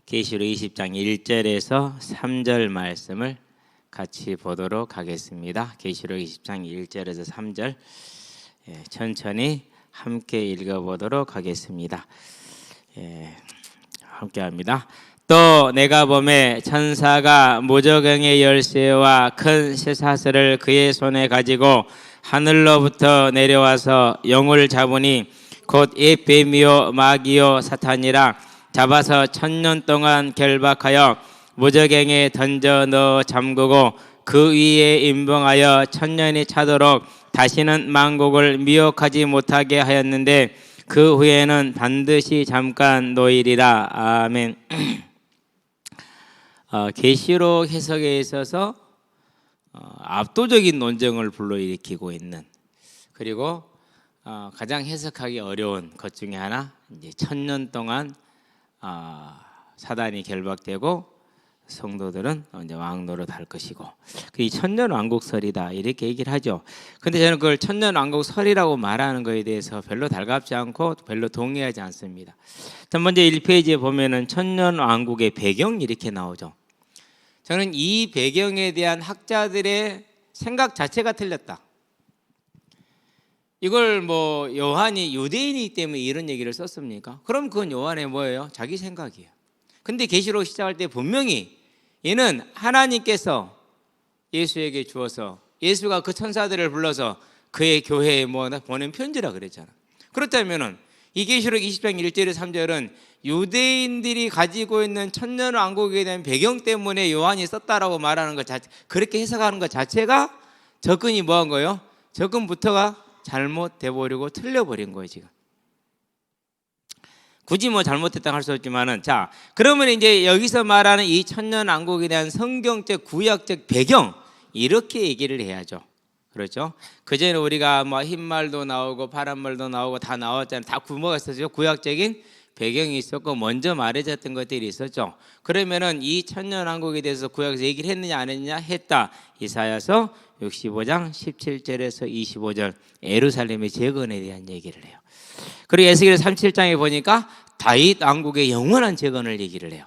계시록 20장 1절에서 3절 말씀을 같이 보도록 하겠습니다. 계시록 20장 1절에서 3절 천천히 함께 읽어보도록 하겠습니다. 함께합니다. 또 내가 보매 천사가 무저갱의 열쇠와 큰 쇠사슬을 그의 손에 가지고 하늘로부터 내려와서 영을 잡으니 곧 옛 뱀이요 마귀요 사탄이라 잡아서 1000년 동안 결박하여 무저갱에 던져 넣어 잠그고 그 위에 임봉하여 1000년이 차도록 다시는 만국을 미혹하지 못하게 하였는데 그 후에는 반드시 잠깐 놓이리라. 아멘. 계시록 해석에 있어서 압도적인 논쟁을 불러일으키고 있는, 그리고 가장 해석하기 어려운 것 중에 하나, 이제 1000년 동안 사단이 결박되고 성도들은 이제 왕노릇 할 것이고, 이 천년왕국설이다 이렇게 얘기를 하죠. 근데 저는 그걸 천년왕국설이라고 말하는 것에 대해서 별로 달갑지 않고 별로 동의하지 않습니다. 자, 먼저 1페이지에 보면은 천년왕국의 배경 이렇게 나오죠. 저는 이 배경에 대한 학자들의 생각 자체가 틀렸다. 이걸 뭐 요한이 유대인이기 때문에 이런 얘기를 썼습니까? 그럼 그건 요한의 뭐예요? 자기 생각이에요. 근데 계시록 시작할 때 분명히 이는 하나님께서 예수에게 주어서 예수가 그 천사들을 불러서 그의 교회에 보낸 편지라 그랬잖아. 그렇다면은 이 계시록 20장 1절에 3절은 유대인들이 가지고 있는 천년왕국에 대한 배경 때문에 요한이 썼다라고 말하는 것 자체, 그렇게 해석하는 것 자체가 접근이 뭐한 거예요? 접근부터가 잘못돼 버리고 틀려버린 거예요. 지금 굳이 뭐 잘못했다고 할 수 없지만은, 자, 그러면 이제 여기서 말하는 이 천년왕국에 대한 성경적 구약적 배경 이렇게 얘기를 해야죠. 그렇죠? 그전에 우리가 뭐 흰말도 나오고 파란말도 나오고 다 나왔잖아요. 다 구모가 있었죠. 구약적인 배경이 있었고 먼저 말해졌던 것들이 있었죠. 그러면은 이 천년왕국에 대해서 구약에서 얘기를 했느냐 안 했느냐? 했다. 이사야서 65장 17절에서 25절 예루살렘의 재건에 대한 얘기를 해요. 그리고 에스겔 37장에 보니까 다윗 왕국의 영원한 재건을 얘기를 해요.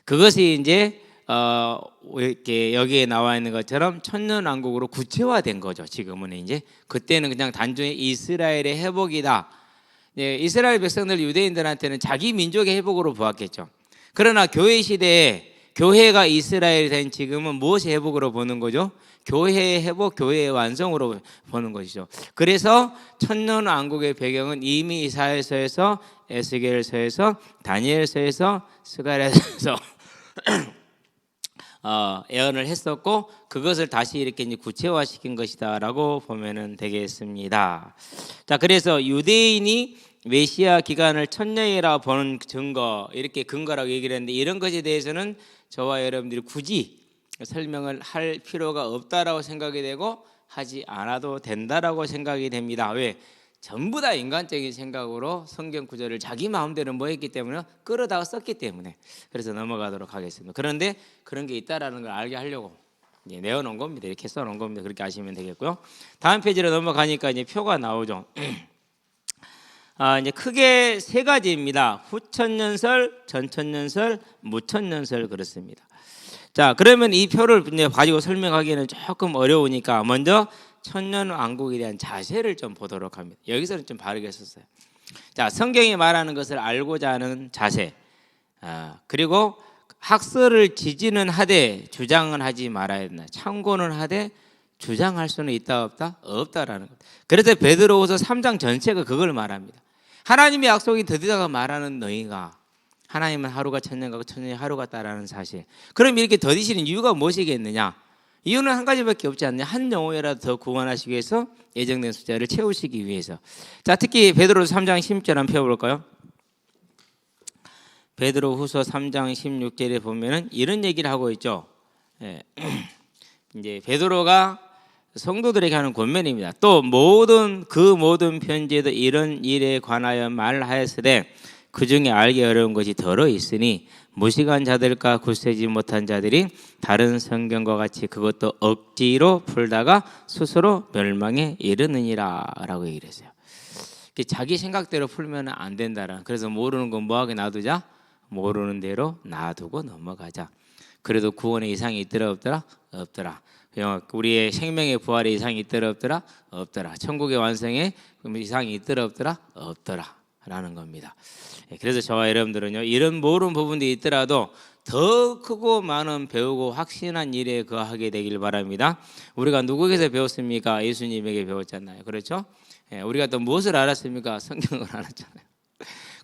그것이 이제 이렇게 여기에 나와 있는 것처럼 천년왕국으로 구체화된 거죠. 지금은 이제, 그때는 그냥 단순히 이스라엘의 회복이다. 이스라엘 백성들 유대인들한테는 자기 민족의 회복으로 보았겠죠. 그러나 교회 시대에 교회가 이스라엘이 된 지금은 무엇의 회복으로 보는 거죠? 교회의 회복, 교회의 완성으로 보는 것이죠. 그래서 천년왕국의 배경은 이미 이사야서에서, 에스겔서에서, 다니엘서에서, 스가랴서에서 예언을 했었고, 그것을 다시 이렇게 이제 구체화시킨 것이다라고 보면은 되겠습니다. 자, 그래서 유대인이 메시아 기간을 천년이라 보는 증거, 이렇게 근거라고 얘기를 했는데, 이런 것에 대해서는 저와 여러분들이 굳이 설명을 할 필요가 없다라고 생각이 되고 하지 않아도 된다라고 생각이 됩니다. 왜? 전부 다 인간적인 생각으로 성경 구절을 자기 마음대로 뭐 했기 때문에 끌어다가 썼기 때문에. 그래서 넘어가도록 하겠습니다. 그런데 그런 게 있다라는 걸 알게 하려고 내어놓은 겁니다. 이렇게 써놓은 겁니다. 그렇게 아시면 되겠고요. 다음 페이지로 넘어가니까 이제 표가 나오죠. 이제 크게 세 가지입니다. 후천년설, 전천년설, 무천년설, 그렇습니다. 자, 그러면 이 표를 가지고 설명하기에는 조금 어려우니까 먼저 천년왕국에 대한 자세를 좀 보도록 합니다. 여기서는 좀 바르게 썼어요. 자, 성경이 말하는 것을 알고자 하는 자세, 그리고 학설을 지지는 하되 주장은 하지 말아야 된다. 참고는 하되 주장할 수는 있다 없다? 없다라는 것. 그래서 베드로후서 3장 전체가 그걸 말합니다. 하나님의 약속이 드디어 말하는 너희가, 하나님은 하루가 천년 같고 천년이 하루 같다라는 사실. 그럼 이렇게 더디시는 이유가 무엇이겠느냐? 이유는 한 가지밖에 없지 않느냐? 한 영혼이라도 더 구원하시기 위해서, 예정된 숫자를 채우시기 위해서. 자, 특히 베드로후서 3장 16절 한번 펴볼까요? 베드로후서 3장 16절에 보면은 이런 얘기를 하고 있죠. 이제 베드로가 성도들에게 하는 권면입니다. 또 모든 편지에도 이런 일에 관하여 말하였으되 그 중에 알기 어려운 것이 더러 있으니 무식한 자들과 굳세지 못한 자들이 다른 성경과 같이 그것도 억지로 풀다가 스스로 멸망에 이르느니라 라고 얘기를 했어요. 자기 생각대로 풀면 안 된다라. 그래서 모르는 건 뭐하게 놔두자? 모르는 대로 놔두고 넘어가자. 그래도 구원의 이상이 있더라 없더라? 없더라. 우리의 생명의 부활의 이상이 있더라 없더라? 없더라. 천국의 완성에 이상이 있더라 없더라? 없더라 라는 겁니다. 그래서 저와 여러분들은요, 이런 모르는 부분들이 있더라도 더 크고 많은 배우고 확신한 일에 거하게 되길 바랍니다. 우리가 누구에게서 배웠습니까? 예수님에게 배웠잖아요. 그렇죠? 우리가 또 무엇을 알았습니까? 성경을 알았잖아요.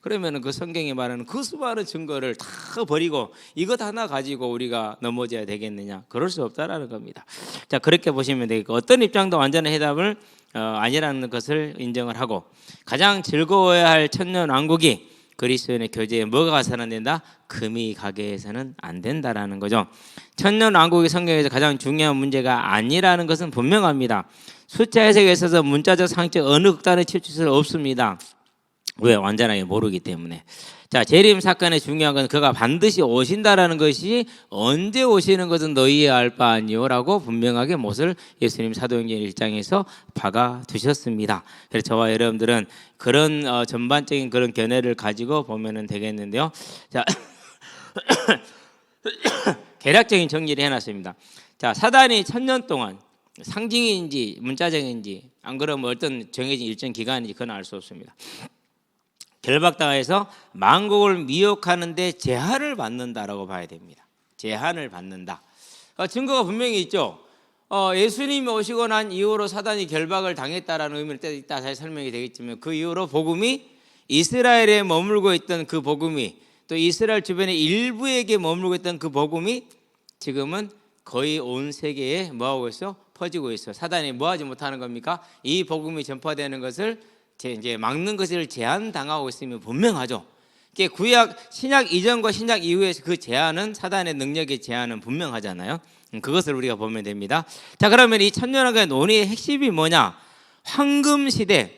그러면 그 성경이 말하는 그 수많은 증거를 다 버리고 이것 하나 가지고 우리가 넘어져야 되겠느냐? 그럴 수 없다라는 겁니다. 자, 그렇게 보시면 되겠고, 어떤 입장도 완전한 해답을 아니라는 것을 인정을 하고, 가장 즐거워야 할 천년왕국이 그리스도인의 교제에 뭐가 가서는 안 된다? 금이 가게 해서는 안 된다라는 거죠. 천년왕국이 성경에서 가장 중요한 문제가 아니라는 것은 분명합니다. 숫자 해석에 있어서 문자적 상식 어느 극단에 치우칠 수 없습니다. 왜? 완전하게 모르기 때문에. 자, 재림 사건의 중요한 건 그가 반드시 오신다라는 것이, 언제 오시는 것은 너희의 알 바 아니오라고 분명하게 못을 예수님 사도행전 1장에서 박아 두셨습니다. 그래서 저와 여러분들은 그런 전반적인 그런 견해를 가지고 보면 되겠는데요. 자, 개략적인 정리를 해놨습니다. 자, 사단이 1000년 동안 상징인지 문자적인지, 안 그러면 어떤 정해진 일정 기간인지 그건 알 수 없습니다. 결박당해서 만국을 미혹하는데 제한을 받는다라고 봐야 됩니다. 제한을 받는다. 증거가 분명히 있죠. 예수님이 오시고 난 이후로 사단이 결박을 당했다라는 의미를 이따 다시 설명이 되겠지만, 그 이후로 복음이 이스라엘에 머물고 있던 그 복음이, 또 이스라엘 주변의 일부에게 머물고 있던 그 복음이 지금은 거의 온 세계에 뭐하고 있어? 퍼지고 있어. 사단이 뭐하지 못하는 겁니까? 이 복음이 전파되는 것을 이제 막는 것을 제한당하고 있으면 분명하죠. 구약 신약 이전과 신약 이후의 그 제한은, 사단의 능력의 제한은 분명하잖아요. 그것을 우리가 보면 됩니다. 자, 그러면 이 천년왕국의 논의의 핵심이 뭐냐? 황금 시대,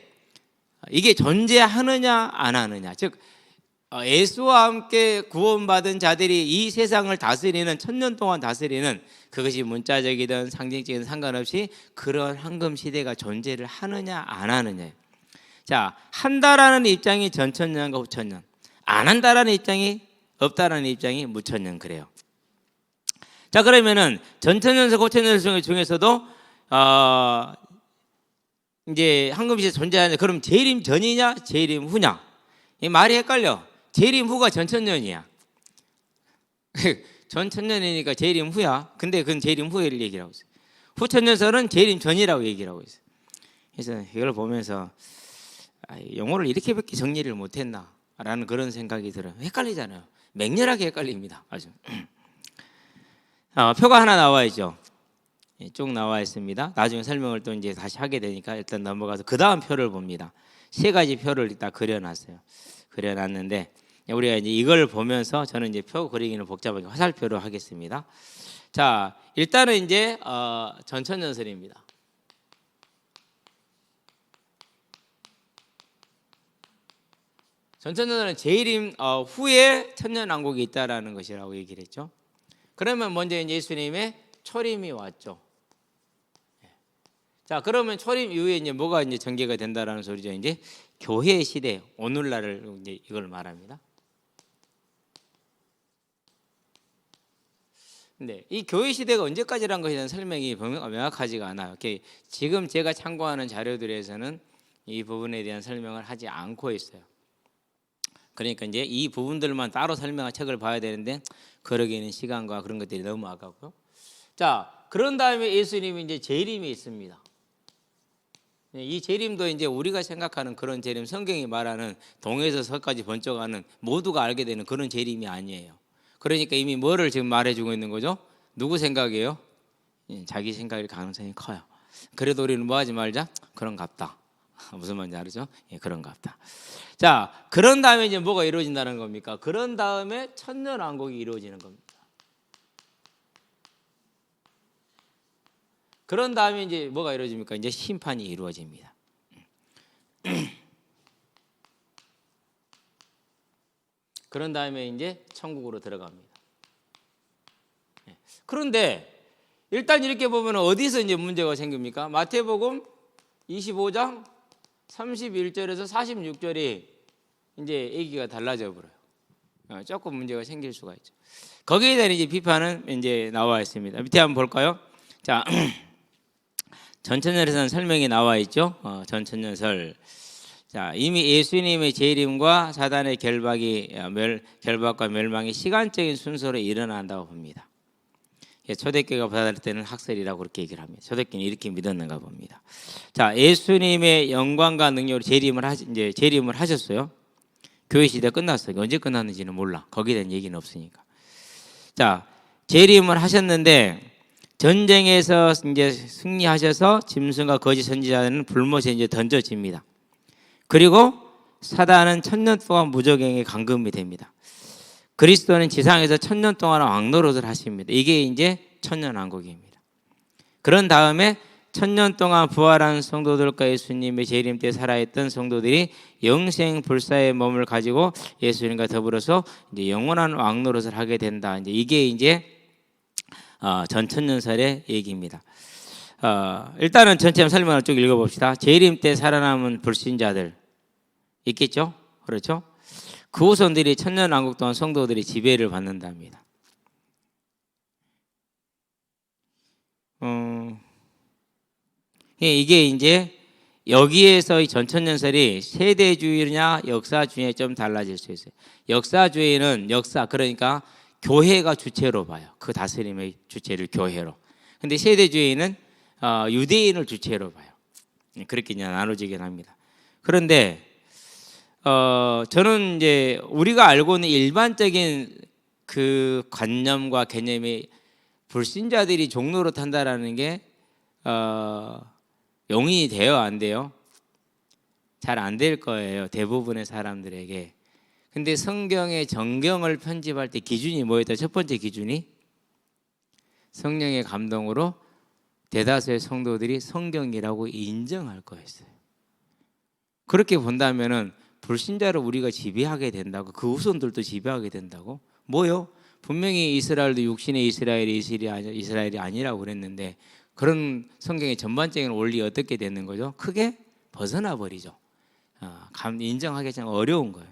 이게 존재하느냐 안 하느냐. 즉 예수와 함께 구원받은 자들이 이 세상을 다스리는, 1000년 동안 다스리는, 그것이 문자적이든 상징적이든 상관없이 그런 황금 시대가 존재를 하느냐 안 하느냐. 자, 한다라는 입장이 전천년과 후천년, 안 한다라는 입장이, 없다라는 입장이 무천년, 그래요. 자, 그러면은 전천년에서 후천년 중에서도 이제 황금시대 존재하냐? 그럼 재림 전이냐 재림 후냐? 이 말이 헷갈려. 재림 후가 전천년이야. 전천년이니까 재림 후야. 근데 그건 재림 후를 얘기를 하고 있어요. 후천년설은 재림 전이라고 얘기를 하고 있어요. 그래서 이걸 보면서 영어를 이렇게밖에 정리를 못했나 라는 그런 생각이 들어요. 헷갈리잖아요. 맹렬하게 헷갈립니다. 아주. 표가 하나 나와 있죠. 쭉 나와 있습니다. 나중에 설명을 또 이제 다시 하게 되니까 일단 넘어가서 그 다음 표를 봅니다. 3가지 표를 딱 그려놨어요. 그려놨는데 우리가 이제 이걸 보면서 저는 이제 표 그리기는 복잡하게 화살표로 하겠습니다. 자, 일단은 이제 전천년설입니다. 전천년은 재림 후에 천년왕국이 있다라는 것이라고 얘기를 했죠. 그러면 먼저 이제 예수님의 초림이 왔죠. 자, 그러면 초림 이후에 이제 뭐가 이제 전개가 된다라는 소리죠. 이제 교회 시대, 오늘날을 이제 이걸 말합니다. 근데 이 교회 시대가 언제까지라는 것에 대한 설명이 명확하지가 않아요. 지금 제가 참고하는 자료들에서는 이 부분에 대한 설명을 하지 않고 있어요. 그러니까 이제 이 부분들만 따로 설명한 책을 봐야 되는데 그러기에는 시간과 그런 것들이 너무 아깝고요. 자, 그런 다음에 예수님이 이제 재림이 있습니다. 이 재림도 이제 우리가 생각하는 그런 재림, 성경이 말하는 동에서 서까지 번쩍하는, 모두가 알게 되는 그런 재림이 아니에요. 그러니까 이미 뭐를 지금 말해주고 있는 거죠? 누구 생각이에요? 자기 생각일 가능성이 커요. 그래도 우리는 뭐 하지 말자? 그런갑다. 무슨 말인지 알죠? 그런갑다. 자, 그런 다음에 이제 뭐가 이루어진다는 겁니까? 그런 다음에 천년왕국이 이루어지는 겁니다. 그런 다음에 이제 뭐가 이루어집니까? 이제 심판이 이루어집니다. 그런 다음에 이제 천국으로 들어갑니다. 그런데 일단 이렇게 보면 어디서 이제 문제가 생깁니까? 마태복음 25장 31절에서 46절이 이제 얘기가 달라져 버려요. 조금 문제가 생길 수가 있죠. 거기에 대한 이제 비판은 이제 나와 있습니다. 밑에 한번 볼까요? 자, 전천년설에서는 설명이 나와 있죠. 전천년설. 자, 이미 예수님의 재림과 사단의 결박과 멸망이 시간적인 순서로 일어난다고 봅니다. 초대교회가 받을 때는 학설이라고 그렇게 얘기를 합니다. 초대교회는 이렇게 믿었는가 봅니다. 자, 예수님의 영광과 능력으로 재림을 하셨어요. 교회 시대 끝났어요. 언제 끝났는지는 몰라. 거기에 대한 얘기는 없으니까. 자, 재림을 하셨는데 전쟁에서 이제 승리하셔서 짐승과 거짓 선지자는 불못에 이제 던져집니다. 그리고 사단은 1000년 동안 무저갱에 감금이 됩니다. 그리스도는 지상에서 1000년 동안 왕노릇을 하십니다. 이게 이제 천년왕국입니다. 그런 다음에 1000년 동안 부활한 성도들과 예수님의 재림 때 살아있던 성도들이 영생 불사의 몸을 가지고 예수님과 더불어서 이제 영원한 왕노릇을 하게 된다. 이게 이제 전천년설의 얘기입니다. 일단은 전체 설명을 쭉 읽어봅시다. 재림 때 살아남은 불신자들 있겠죠? 그렇죠? 그 후손들이 천년왕국 동안 성도들이 지배를 받는답니다. 이게 이제 여기에서 이 전천년설이 세대주의냐 역사주의에 좀 달라질 수 있어요. 역사주의는 그러니까 교회가 주체로 봐요. 그 다스림의 주체를 교회로. 근데 세대주의는 유대인을 주체로 봐요. 그렇게 그냥 나눠지긴 합니다. 그런데 저는 이제 우리가 알고 있는 일반적인 그 관념과 개념이 불신자들이 종로로 탄다라는 게 용인이 돼요, 안 돼요? 잘 안 될 거예요, 대부분의 사람들에게. 근데 성경의 정경을 편집할 때 기준이 뭐였다? 첫 번째 기준이 성령의 감동으로 대다수의 성도들이 성경이라고 인정할 거였어요. 그렇게 본다면은 불신자를 우리가 지배하게 된다고, 그 후손들도 지배하게 된다고? 뭐요? 분명히 이스라엘도 육신의 이스라엘이 아니라고 그랬는데 그런 성경의 전반적인 원리 어떻게 되는 거죠? 크게 벗어나 버리죠. 인정하기 참 어려운 거예요.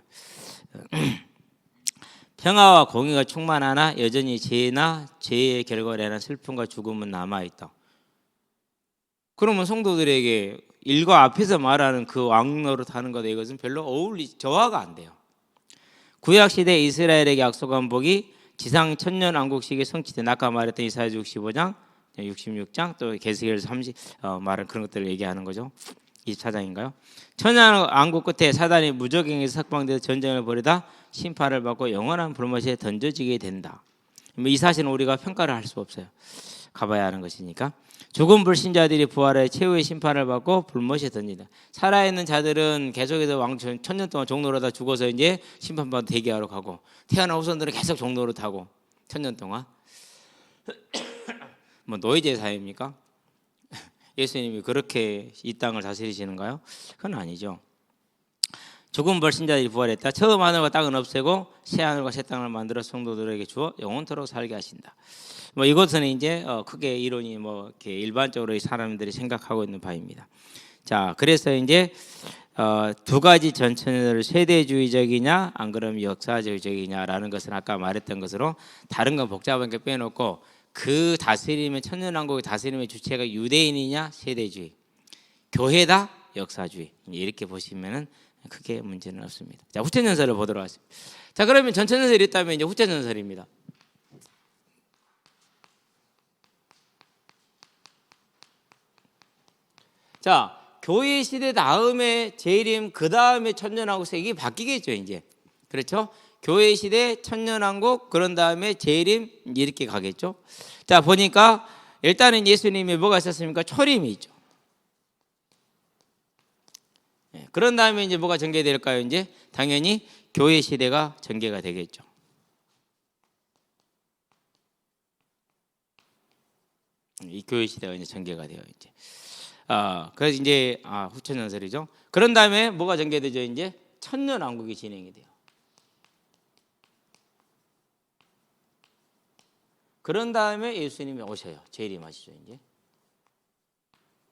평화와 공의가 충만하나 여전히 죄나 죄의 결과라는 슬픔과 죽음은 남아있다. 그러면 성도들에게 일과 앞에서 말하는 그 왕노릇 하는 것과 이것은 별로 저하가 안 돼요. 구약시대 이스라엘에게 약속한 복이 지상 천년왕국 시기에 성취된, 아까 말했던 이사야서 65장 66장 또 계시록에서 말한 그런 것들을 얘기하는 거죠. 24장인가요? 천년왕국 끝에 사단이 무저갱에서 석방돼서 전쟁을 벌이다 심판을 받고 영원한 불못에 던져지게 된다. 이 사실은 우리가 평가를 할 수 없어요. 가봐야 하는 것이니까. 죽은 불신자들이 부활해 최후의 심판을 받고 불못에 던진다. 살아있는 자들은 계속해서 1000년 동안 종로로다 죽어서 이제 심판받아 대기하러 가고, 태어난 후손들은 계속 종로로 타고 1000년 동안. 뭐 노예제 사회입니까? 예수님이 그렇게 이 땅을 다스리시는가요? 그건 아니죠. 죽은 불신자들이 부활했다. 처음 하늘과 땅은 없애고 새 하늘과 새 땅을 만들어 성도들에게 주어 영원토록 살게 하신다. 뭐 이것은 이제 크게 이론이 뭐 이렇게 일반적으로 사람들이 생각하고 있는 바입니다. 자, 그래서 이제 두 가지 전천을 세대주의적이냐 안 그러면 역사주의적이냐라는 것은 아까 말했던 것으로 다른 건 복잡한 게 빼놓고 그 다스림의 천년왕국의 다스림의 주체가 유대인이냐 세대주의, 교회다 역사주의, 이렇게 보시면은 크게 문제는 없습니다. 자, 후천년설을 보도록 하겠습니다. 자, 그러면 전천년설이 있다면 이제 후천년설입니다. 자, 교회 시대 다음에 재림, 그 다음에 천년왕국 이게 바뀌겠죠, 이제. 그렇죠? 교회 시대 천년왕국, 그런 다음에 재림, 이렇게 가겠죠. 자, 보니까 일단은 예수님이 뭐가 있었습니까? 초림이 있죠. 그런 다음에 이제 뭐가 전개될까요? 이제 당연히 교회 시대가 전개가 되겠죠. 이 교회 시대가 이제 전개가 돼요, 이제. 그래서 이제 후천년설이죠. 그런 다음에 뭐가 전개되죠? 이제 천년왕국이 진행이 돼요. 그런 다음에 예수님이 오셔요. 재림하시죠, 이제.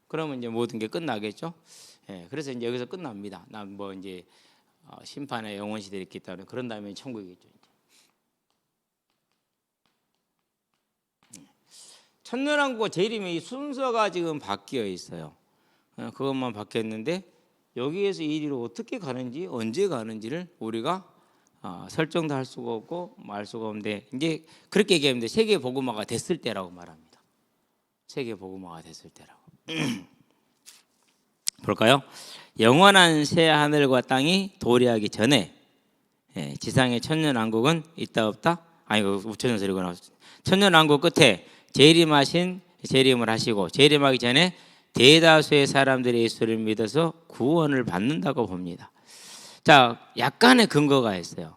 그러면 이제 모든 게 끝나겠죠. 예, 그래서 이제 여기서 끝납니다. 뭐 이제 심판의 영원 시대를 있기 때문에 그런 다음에 천국이겠죠. 이제. 천년왕국과 재림의 이 순서가 지금 바뀌어 있어요. 그것만 바뀌었는데 여기에서 이 일이 어떻게 가는지 언제 가는지를 우리가 설정도 할 수가 없고 말 수가 없는데 이제 그렇게 얘기하면 돼. 세계 복음화가 됐을 때라고 말합니다. 세계 복음화가 됐을 때라고. 볼까요? 영원한 새 하늘과 땅이 도래하기 전에 지상의 천년왕국은 있다 없다? 아니고 무천년설이구나. 천년왕국 끝에 재림을 하시고 재림하기 전에 대다수의 사람들이 예수를 믿어서 구원을 받는다고 봅니다. 자, 약간의 근거가 있어요.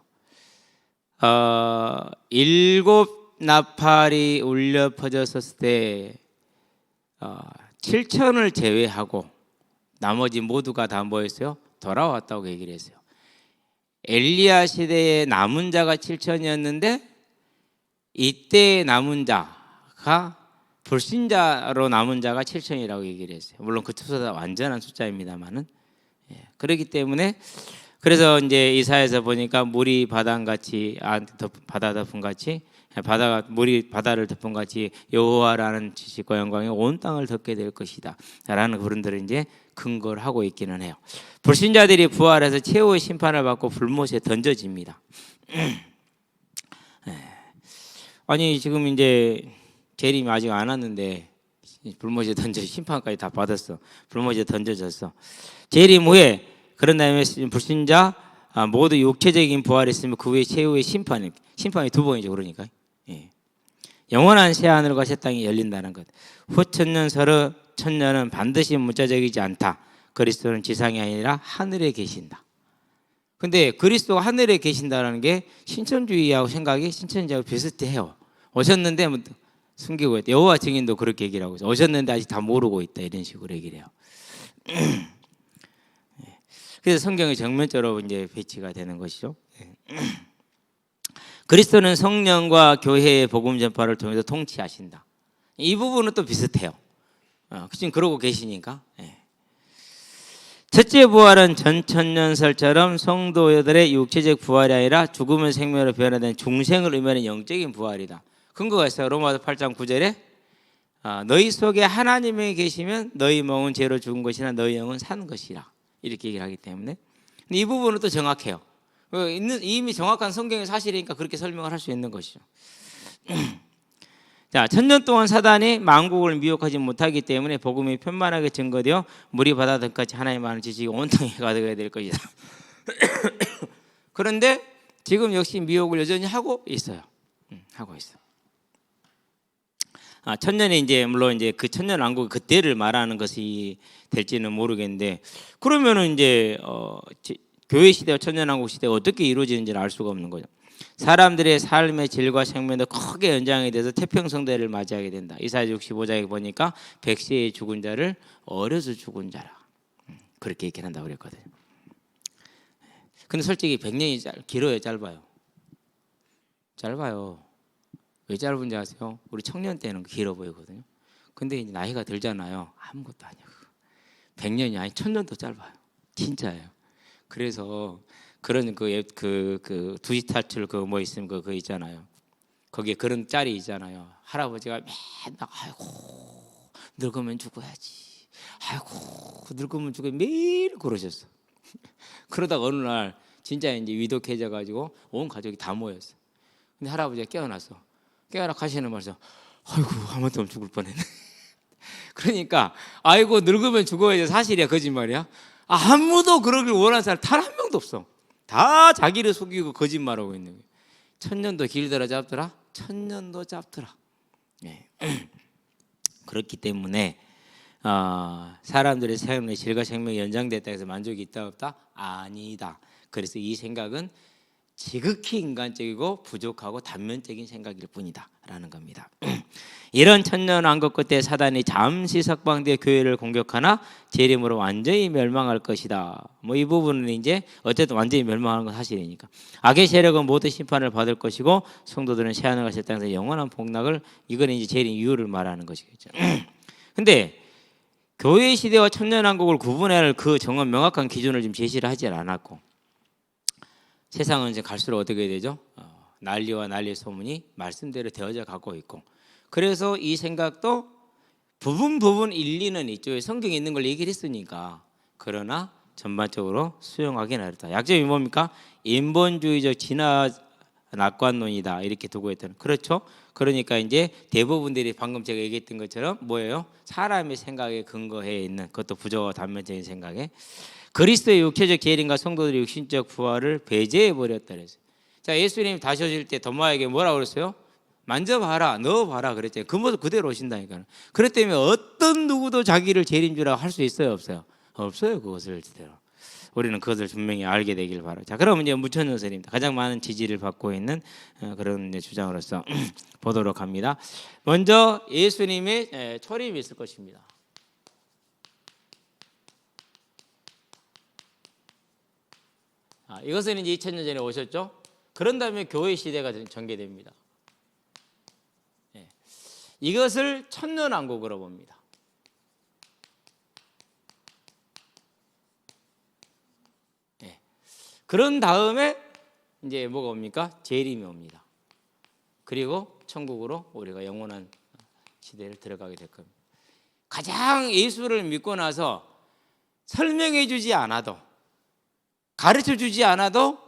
7나팔이 울려 퍼졌을 때 7천을 제외하고 나머지 모두가 다 뭐였어요? 돌아왔다고 얘기를 했어요. 엘리야 시대에 남은 자가 7천이었는데 이때 남은 자가 불신자로 남은 자가 7천이라고 얘기를 했어요. 물론 그 숫자가 완전한 숫자입니다만은 그렇기 때문에 그래서 이제 이사야에서 보니까 물이 바다같이 바다 덮은 같이 바다가 물이 바다를 덮은 같이 여호와라는 지식과 영광이 온 땅을 덮게 될 것이다라는 그런들을 이제 근거를 하고 있기는 해요. 불신자들이 부활해서 최후의 심판을 받고 불못에 던져집니다. 아니 지금 이제 재림이 아직 안 왔는데 불못에 던져 심판까지 다 받았어. 불못에 던져졌어. 재림 후에 그런 다음에 불신자 모두 육체적인 부활이 있으면 그 후에 최후의 심판이 두 번이죠. 그러니까 영원한 새 하늘과 새 땅이 열린다는 것. 후천년 서로 천년은 반드시 문자적이지 않다. 그리스도는 지상이 아니라 하늘에 계신다. 근데 그리스도가 하늘에 계신다는 게 신천주의하고 생각이 신천주의하고 비슷해요. 오셨는데 숨기고 있다. 여호와 증인도 그렇게 얘기를 하고 있어요. 오셨는데 아직 다 모르고 있다. 이런 식으로 얘기를 해요. 그래서 성경이 정면적으로 이제 배치가 되는 것이죠. 그리스도는 성령과 교회의 복음 전파를 통해서 통치하신다. 이 부분은 또 비슷해요. 지금 그러고 계시니까. 첫째 부활은 전천년설처럼 성도들의 육체적 부활이 아니라 죽음은 생명으로 변화된 중생을 의미하는 영적인 부활이다. 근거가 있어요. 로마서 8장 9절에 너희 속에 하나님이 계시면 너희 몸은 죄로 죽은 것이나 너희 영은 산 것이라 이렇게 얘기를 하기 때문에 근데 이 부분은 또 정확해요. 이미 정확한 성경의 사실이니까 그렇게 설명을 할 수 있는 것이죠. 자, 천년 동안 사단이 만국을 미혹하지 못하기 때문에 복음이 편만하게 증거되어 물이 바다 등같이 하나님의 많은 지식이 온 땅에 가득해야 될 것이다. 그런데 지금 역시 미혹을 여전히 하고 있어요. 하고 있어. 천년이 이제 물론 이제 그 천년 왕국 그때를 말하는 것이 될지는 모르겠는데 그러면은 이제 교회 시대와 천년 왕국 시대가 어떻게 이루어지는지를 알 수가 없는 거죠. 사람들의 삶의 질과 생명도 크게 연장이 돼서 태평성대를 맞이하게 된다. 이사야 65장에 보니까 백세에 죽은 자를 어려서 죽은 자라 그렇게 얘기를 한다고 그랬거든요. 근데 솔직히 100년이 길어요, 짧아요? 짧아요. 왜 짧은지 아세요? 우리 청년 때는 길어 보이거든요. 근데 이제 나이가 들잖아요. 아무것도 아니야. 100년이 아니 1000년도 짧아요. 진짜예요. 그래서 그런 그 두시 탈출 뭐 있으면 그거 있잖아요. 거기에 그런 짤이 있잖아요. 할아버지가 맨날 아이고 늙으면 죽어야지. 아이고 늙으면 죽어 매일 그러셨어. 그러다가 어느 날 진짜 이제 위독해져 가지고 온 가족이 다 모였어. 근데 할아버지가 깨어났어. 깨어나 가시는 말씀. 아이고 아무도 없으면 죽을 뻔했네. 그러니까 아이고 늙으면 죽어야지 사실이야 거짓말이야? 아무도 그러길 원하는 사람 단 한 명도 없어. 다 자기를 속이고 거짓말하고 있는 거예요. 1000년도 길더라 짧더라? 1000년도 짧더라. 그렇기 때문에 사람들의 삶의 질과 생명이 연장됐다 해서 만족이 있다 없다? 아니다. 그래서 이 생각은 지극히 인간적이고 부족하고 단면적인 생각일 뿐이다 라는 겁니다. 이런 천년왕국 끝에 사단이 잠시 석방되어 교회를 공격하나 재림으로 완전히 멸망할 것이다. 뭐 이 부분은 이제 어쨌든 완전히 멸망하는 건 사실이니까. 악의 세력은 모두 심판을 받을 것이고 성도들은 새하늘과 새 땅에서 영원한 복락을 이거는 이제 재림 이유를 말하는 것이겠죠. 근데 교회 시대와 천년왕국을 구분할 그 정확 명확한 기준을 지금 제시를 하지 않았고 세상은 이제 갈수록 어떻게 되죠? 난리와 난리의 소문이 말씀대로 되어져 가고 있고 그래서 이 생각도 부분 일리는 있죠. 성경에 있는 걸 얘기를 했으니까. 그러나 전반적으로 수용하기는 어렵다. 약점이 뭡니까? 인본주의적 진화 낙관론이다 이렇게 두고 있다는. 그렇죠? 그러니까 이제 대부분들이 방금 제가 얘기했던 것처럼 뭐예요? 사람의 생각에 근거해 있는 그것도 부조와 단면적인 생각에 그리스도의 육체적 재림과 성도들의 육신적 부활을 배제해 버렸다 그랬어요. 자, 예수님이 다시 오실 때 도마에게 뭐라고 그랬어요? 만져봐라, 넣어봐라 그랬잖아요. 그 모습 그대로 오신다니까요. 그렇기 때문에 어떤 누구도 자기를 재림주라고 할 수 있어요, 없어요? 없어요, 그것을 제대로. 우리는 그것을 분명히 알게 되길 바라요. 자, 그럼 이제 무천년설입니다. 가장 많은 지지를 받고 있는 그런 주장으로서 보도록 합니다. 먼저 예수님의 초림이 있을 것입니다. 이것은 이제 2000년 전에 오셨죠. 그런 다음에 교회 시대가 전개됩니다. 이것을 천년왕국으로 봅니다. 그런 다음에 이제 뭐가 옵니까? 재림이 옵니다. 그리고 천국으로 우리가 영원한 시대를 들어가게 될 겁니다. 가장 예수를 믿고 나서 설명해 주지 않아도 가르쳐 주지 않아도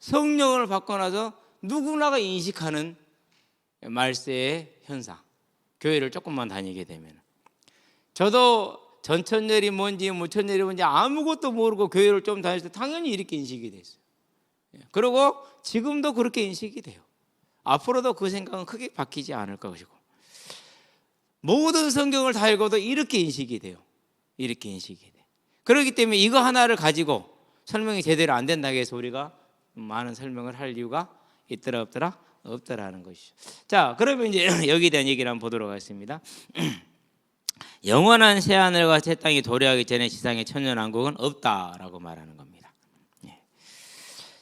성령을 받고 나서 누구나가 인식하는 말세의 현상. 교회를 조금만 다니게 되면. 저도 전천년이 뭔지 무천년이 뭔지 아무것도 모르고 교회를 좀 다녔을 때 당연히 이렇게 인식이 됐어요. 그리고 지금도 그렇게 인식이 돼요. 앞으로도 그 생각은 크게 바뀌지 않을 것이고 모든 성경을 다 읽어도 이렇게 인식이 돼요. 이렇게 인식이 돼. 그렇기 때문에 이거 하나를 가지고 설명이 제대로 안 된다고 해서 우리가 많은 설명을 할 이유가 있더라 없더라? 없더라는 것이죠. 자, 그러면 이제 여기에 대한 얘기를 한번 보도록 하겠습니다. 영원한 새하늘과 새 땅이 도래하기 전에 지상에 천년왕국은 없다라고 말하는 겁니다.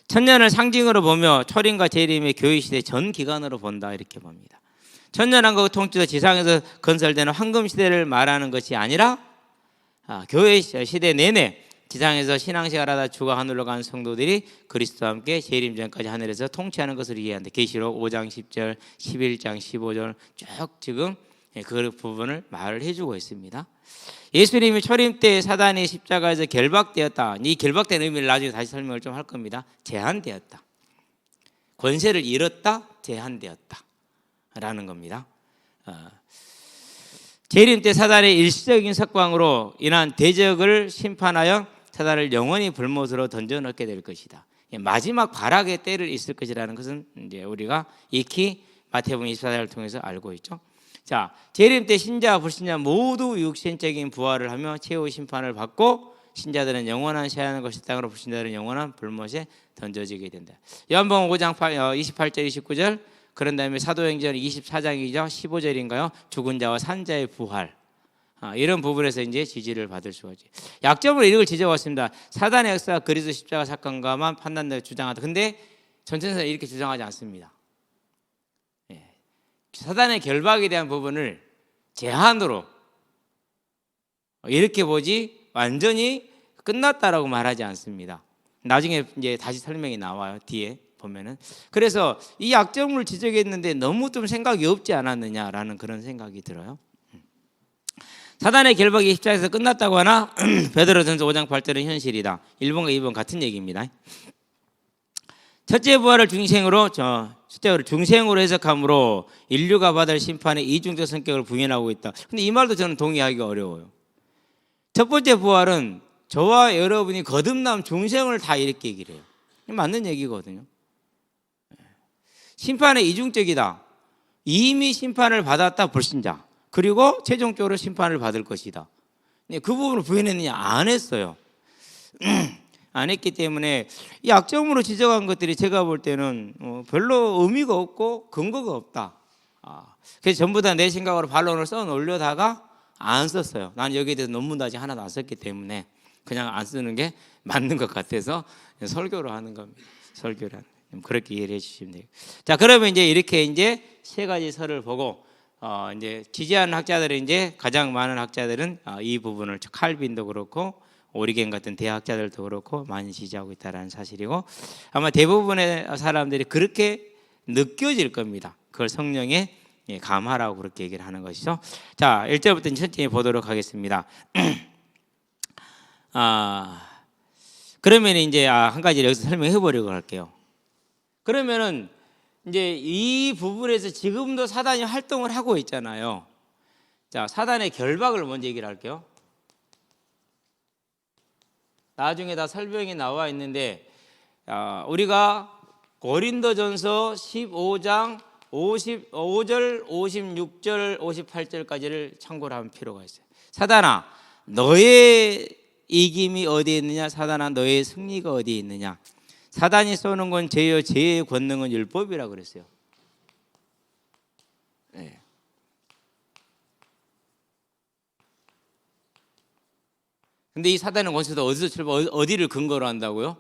천년을 상징으로 보며 초림과 재림의 교회 시대 전 기간으로 본다 이렇게 봅니다. 천년왕국의 통치도 지상에서 건설되는 황금 시대를 말하는 것이 아니라 교회 시대 내내 지상에서 신앙생활 하다 죽어 하늘로 간 성도들이 그리스도와 함께 재림 전까지 하늘에서 통치하는 것을 이해한다. 계시록 5장 10절, 11장 15절 쭉 지금 그 부분을 말을 해주고 있습니다. 예수님이 초림 때 사단이 십자가에서 결박되었다. 이 결박된 의미를 나중에 다시 설명을 좀 할 겁니다. 제한되었다. 권세를 잃었다, 제한되었다 라는 겁니다. 재림 때 사단의 일시적인 석방으로 인한 대적을 심판하여 사단을 영원히 불못으로 던져넣게 될 것이다. 마지막 발악의 때를 있을 것이라는 것은 이제 우리가 익히 마태복음 24장을 통해서 알고 있죠. 자, 재림 때 신자와 불신자 모두 육신적인 부활을 하며 최후 심판을 받고 신자들은 영원한 새하늘 것이 땅으로 불신자들은 영원한 불못에 던져지게 된다. 요한복음 5장 28절 29절 그런 다음에 사도행전 24장이죠. 15절인가요? 죽은 자와 산 자의 부활. 이런 부분에서 이제 지지를 받을 수가 있죠. 약점으로 이걸 지적했습니다. 사단의 역사가 그리스도 십자가 사건과만 판단되어 주장하다. 근데 전천사는 이렇게 주장하지 않습니다. 사단의 결박에 대한 부분을 제한으로 이렇게 보지 완전히 끝났다라고 말하지 않습니다. 나중에 이제 다시 설명이 나와요. 뒤에 보면은. 그래서 이 약점을 지적했는데 너무 좀 생각이 없지 않았느냐라는 그런 생각이 들어요. 사단의 결박이 십자가에서 끝났다고 하나 베드로전서 5장 8절은 현실이다. 1번과 2번 같은 얘기입니다. 첫째 부활을 중생으로 해석함으로 인류가 받을 심판의 이중적 성격을 부인하고 있다. 근데 이 말도 저는 동의하기가 어려워요. 첫 번째 부활은 저와 여러분이 거듭남 중생을 다 이렇게 얘기를 해요. 맞는 얘기거든요. 심판의 이중적이다. 이미 심판을 받았다 불신자. 그리고 최종적으로 심판을 받을 것이다. 그 부분을 부인했느냐? 안 했어요. 안 했기 때문에 이 약점으로 지적한 것들이 제가 볼 때는 별로 의미가 없고 근거가 없다. 그래서 전부 다 내 생각으로 반론을 써 놓으려다가 안 썼어요. 난 여기에 대해서 논문도 아직 하나도 안 썼기 때문에 그냥 안 쓰는 게 맞는 것 같아서 설교로 하는 겁니다. 설교를 하는. 그렇게 이해를 해주시면 돼요. 자, 그러면 이제 이렇게 이제 세 가지 설을 보고 이제 지지하는 학자들은 이제 가장 많은 학자들은 이 부분을 칼빈도 그렇고 오리겐 같은 대학자들도 그렇고 많이 지지하고 있다는 사실이고 아마 대부분의 사람들이 그렇게 느껴질 겁니다. 그걸 성령의 감하라고 그렇게 얘기를 하는 것이죠. 자, 1절부터 천천히 보도록 하겠습니다. 그러면 이제 한 가지 여기서 설명해 보려고 할게요. 그러면은 이제 이 부분에서 지금도 사단이 활동을 하고 있잖아요. 자, 사단의 결박을 먼저 얘기를 할게요. 나중에 다 설명이 나와 있는데 우리가 고린도전서 15장 55절, 56절, 58절까지를 참고를 하면 필요가 있어요. 사단아, 너의 이김이 어디에 있느냐? 사단아, 너의 승리가 어디에 있느냐? 사단이 쏘는 건 죄요, 죄의 권능은 율법이라고 그랬어요. 네. 근데 이 사단의 권세도 어디서 출발, 어디를 근거로 한다고요?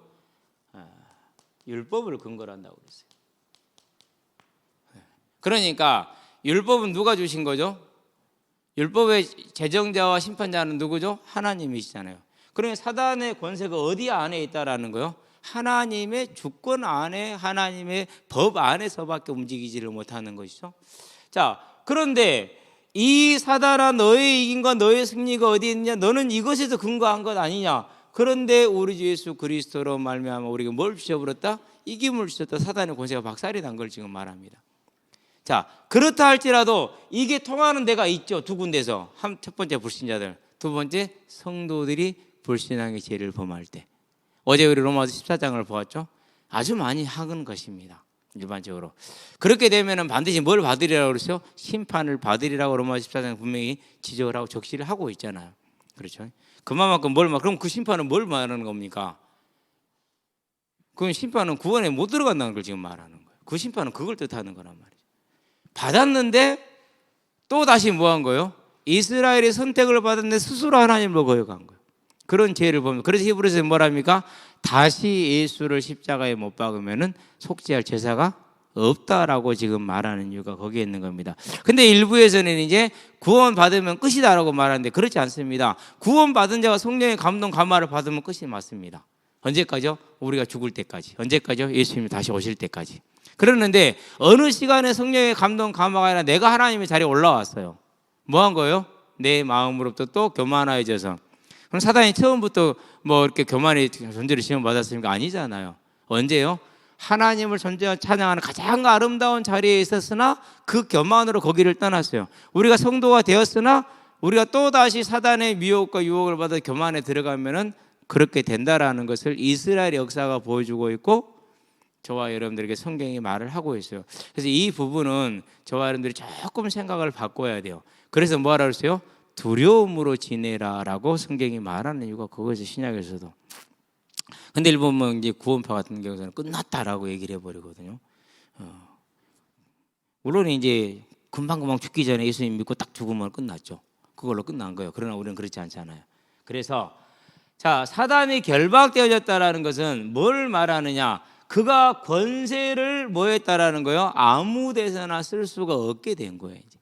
율법을 근거로 한다고 그랬어요. 그러니까 율법은 누가 주신 거죠? 율법의 제정자와 심판자는 누구죠? 하나님이시잖아요. 그러면 사단의 권세가 어디 안에 있다라는 거요? 하나님의 주권 안에, 하나님의 법 안에서밖에 움직이지를 못하는 것이죠. 자, 그런데 이 사단아, 너의 이김과 너의 승리가 어디 있느냐? 너는 이것에서 근거한 것 아니냐? 그런데 우리 주 예수 그리스도로 말미암아 우리가 뭘 주셔버렸다? 이김을 주셨다. 사단의 권세가 박살이 난 걸 지금 말합니다. 자, 그렇다 할지라도 이게 통하는 데가 있죠. 두 군데서. 첫 번째 불신자들, 두 번째 성도들이 불신앙의 죄를 범할 때. 어제 우리 로마서 14장을 보았죠. 아주 많이 하는 것입니다. 일반적으로. 그렇게 되면은 반드시 뭘 받으리라고 그랬어요? 심판을 받으리라고 로마서 14장 분명히 지적을 하고 적시를 하고 있잖아요. 그렇죠? 그만큼 그럼 그 심판은 뭘 말하는 겁니까? 그 심판은 구원에 못 들어간다는 걸 지금 말하는 거예요. 그 심판은 그걸 뜻하는 거란 말이에요. 받았는데 또 다시 뭐 한 거예요? 이스라엘이 선택을 받았는데 스스로 하나님을 거역한 거예요. 그런 죄를 보면, 그래서 히브리서에 뭐랍니까? 다시 예수를 십자가에 못 박으면은 속죄할 제사가 없다라고 지금 말하는 이유가 거기에 있는 겁니다. 근데 일부에서는 이제 구원 받으면 끝이다라고 말하는데 그렇지 않습니다. 구원 받은 자가 성령의 감동 감화를 받으면 끝이 맞습니다. 언제까지요? 우리가 죽을 때까지. 언제까지요? 예수님이 다시 오실 때까지. 그러는데 어느 시간에 성령의 감동 감화가 아니라 내가 하나님의 자리에 올라왔어요. 뭐 한 거예요? 내 마음으로부터 또 교만해져서. 그럼 사단이 처음부터 뭐 이렇게 교만의 존재를 시험받았습니까? 아니잖아요. 언제요? 하나님을 존재하고 찬양하는 가장 아름다운 자리에 있었으나 그 교만으로 거기를 떠났어요. 우리가 성도가 되었으나 우리가 또다시 사단의 미혹과 유혹을 받아 교만에 들어가면은 그렇게 된다라는 것을 이스라엘 역사가 보여주고 있고 저와 여러분들에게 성경이 말을 하고 있어요. 그래서 이 부분은 저와 여러분들이 조금 생각을 바꿔야 돼요. 그래서 뭐하라 그랬어요? 두려움으로 지내라라고 성경이 말하는 이유가 그것이 신약에서도. 근데 일본 이제 구원파 같은 경우는 끝났다라고 얘기를 해버리거든요. 물론 이제 금방금방 죽기 전에 예수님 믿고 딱 죽으면 끝났죠. 그걸로 끝난 거예요. 그러나 우리는 그렇지 않잖아요. 그래서 자, 사단이 결박되어졌다라는 것은 뭘 말하느냐? 그가 권세를 뭐 했다라는 거예요? 아무 데서나 쓸 수가 없게 된 거예요. 이제.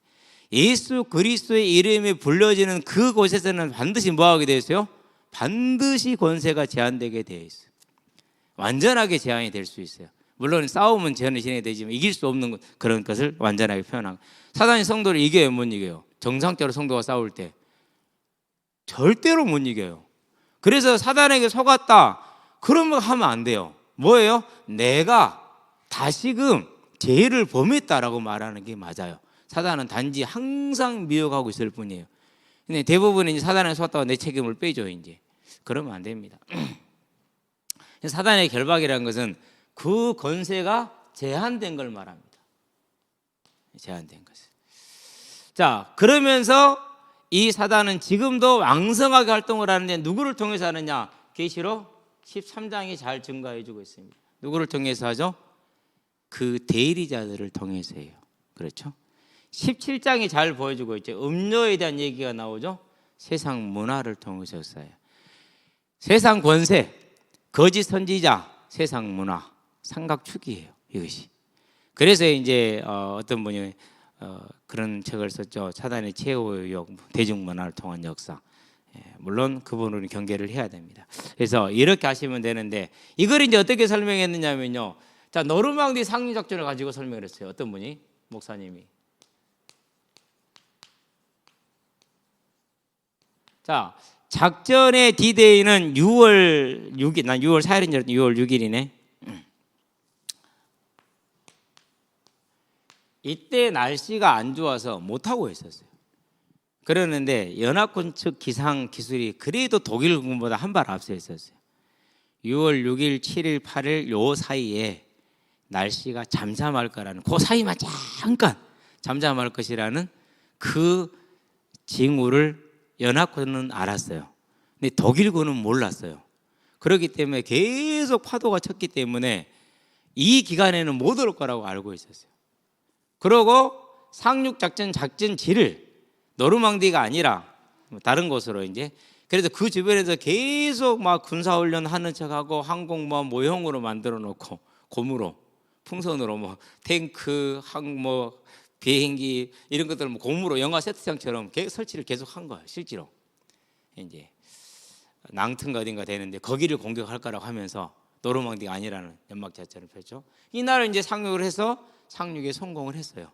예수 그리스도의 이름이 불려지는 그곳에서는 반드시 뭐 하게 되어 있어요? 반드시 권세가 제한되게 되어 있어요. 완전하게 제한이 될 수 있어요. 물론 싸움은 제한이 되지만 이길 수 없는 그런 것을 완전하게 표현하고. 사단이 성도를 이겨요? 못 이겨요? 정상적으로 성도가 싸울 때 절대로 못 이겨요. 그래서 사단에게 속았다 그런 거 하면 안 돼요. 뭐예요? 내가 다시금 죄를 범했다라고 말하는 게 맞아요. 사단은 단지 항상 미혹하고 있을 뿐이에요. 근데 대부분은 이제 사단에 속았다고 내 책임을 빼죠. 이제 그러면 안 됩니다. 사단의 결박이라는 것은 그 권세가 제한된 걸 말합니다. 제한된 것을. 자, 그러면서 이 사단은 지금도 왕성하게 활동을 하는데 누구를 통해서 하느냐? 계시록 13장이 잘 증거해주고 있습니다. 누구를 통해서 하죠? 그 대리자들을 통해서 해요. 그렇죠? 17장이 잘 보여주고 있죠. 음료에 대한 얘기가 나오죠. 세상 문화를 통해서 써요. 세상 권세, 거짓 선지자, 세상 문화, 삼각축이에요. 이것이. 그래서 이제 어떤 분이 그런 책을 썼죠. 사단의 최후의 유혹, 대중문화를 통한 역사. 물론 그분은 경계를 해야 됩니다. 그래서 이렇게 하시면 되는데 이걸 이제 어떻게 설명했느냐면요. 자, 노르망디 상륙작전을 가지고 설명을 했어요. 어떤 분이? 목사님이. 자, 작전의 D-Day는 6월 6일, 난 6월 4일인 줄 알았더니 6월 6일이네. 이때 날씨가 안 좋아서 못하고 있었어요. 그러는데 연합군 측 기상 기술이 그래도 독일군보다 한 발 앞서 있었어요. 6월 6일, 7일, 8일 요 사이에 날씨가 잠잠할 거라는, 그 사이만 잠깐 잠잠할 것이라는 그 징후를 연합군은 알았어요. 근데 독일군은 몰랐어요. 그렇기 때문에 계속 파도가 쳤기 때문에 이 기간에는 못 올 거라고 알고 있었어요. 그러고 상륙작전 작전지를 노르망디가 아니라 다른 곳으로 이제, 그래서 그 주변에서 계속 막 군사훈련 하는 척하고 항공모함 모형으로 만들어 놓고 고무로 풍선으로 뭐 탱크, 항모, 비행기 이런 것들을 뭐 고무로 영화 세트장처럼 설치를 계속 한 거예요. 실제로 이제 낭튼가 어딘가 되는데 거기를 공격할 거라고 하면서 노르망디가 아니라는 연막 작전을 펼쳐 이날 이제 상륙을 해서 상륙에 성공을 했어요.